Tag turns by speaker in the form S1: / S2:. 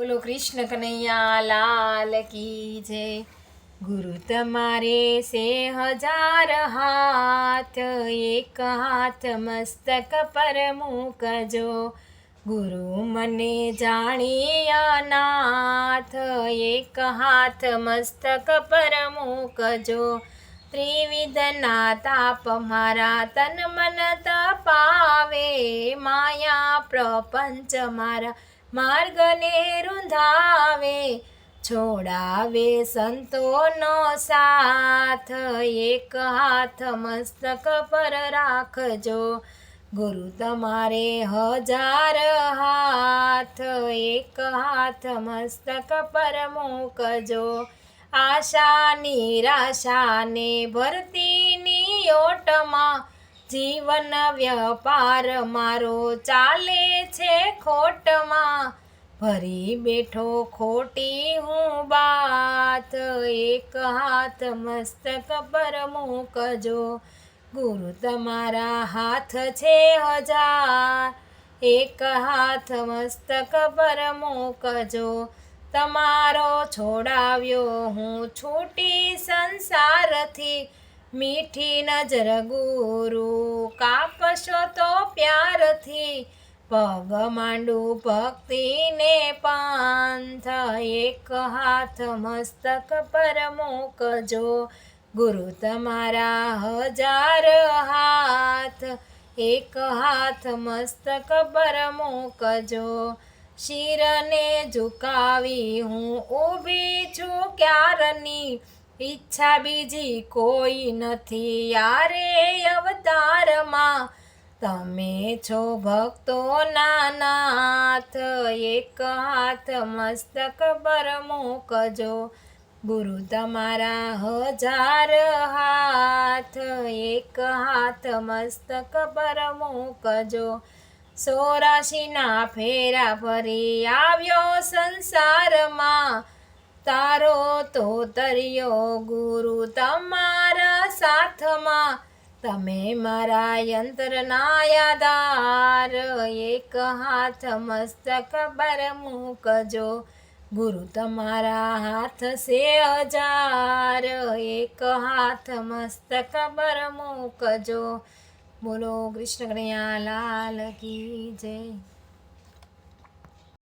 S1: બોલો કૃષ્ણ કનૈયા લાલ કી જય। ગુરુ તમારે સે હજાર હાથ, એક હાથ મસ્તક પર મૂકજો। ગુરુ મને જાણી અનાથ, એક હાથ મસ્તક પર મૂકજો। ત્રિવિધના તાપ મારા તન મન તપાવે, માયા પ્રપંચ મારા માર્ગને રૂંધાવે। છોડાવે સંતોનો સાથ, એક હાથ મસ્તક પર રાખજો। ગુરુ તમારે હજાર હાથ, એક હાથ મસ્તક પર મૂકજો। આશા નિરાશાને ભરતીની ઓટમાં, જીવન વ્યાપાર મારો ચાલે છે ખોટમાં। ભરી બેઠો ખોટી હું બાત, એક હાથ મસ્તક પર મૂકજો। ગુરુ તમારા હાથ છે હજાર, એક હાથ મસ્તક પર મૂકજો। તમારો છોડાવ્યો હું છૂટી સંસારથી, મીઠી નજર ગુરુ કાપશો તો પ્યારથી। પગ માંડું ભક્તિને પાંથ, એક હાથ મસ્તક પર મૂકજો। ગુરુ તમારા હજાર હાથ, એક હાથ મસ્તક પર મૂકજો। શિરને ઝુકાવી હું ઊભી છું ક્યારની, ઈચ્છા બીજી કોઈ નથી યારે અવતારમાં। તમે છો ભક્તોના નાથ, એક હાથ મસ્તક પર મૂકજો। ગુરુ તમારા હજાર હાથ, એક હાથ મસ્તક પર મૂકજો। 84ના ફેરા ફરી આવ્યો સંસારમાં, તારો તો તર્યો ગુરુ તમારા સાથમાં। તમે મારા યંત્રના આધાર, એક હાથ મસ્તક પર મૂકજો। ગુરુ તમારા હાથ છે હજાર, એક હાથ મસ્તક પર મૂકજો। બોલો કૃષ્ણ કનૈયા લાલ કી જય।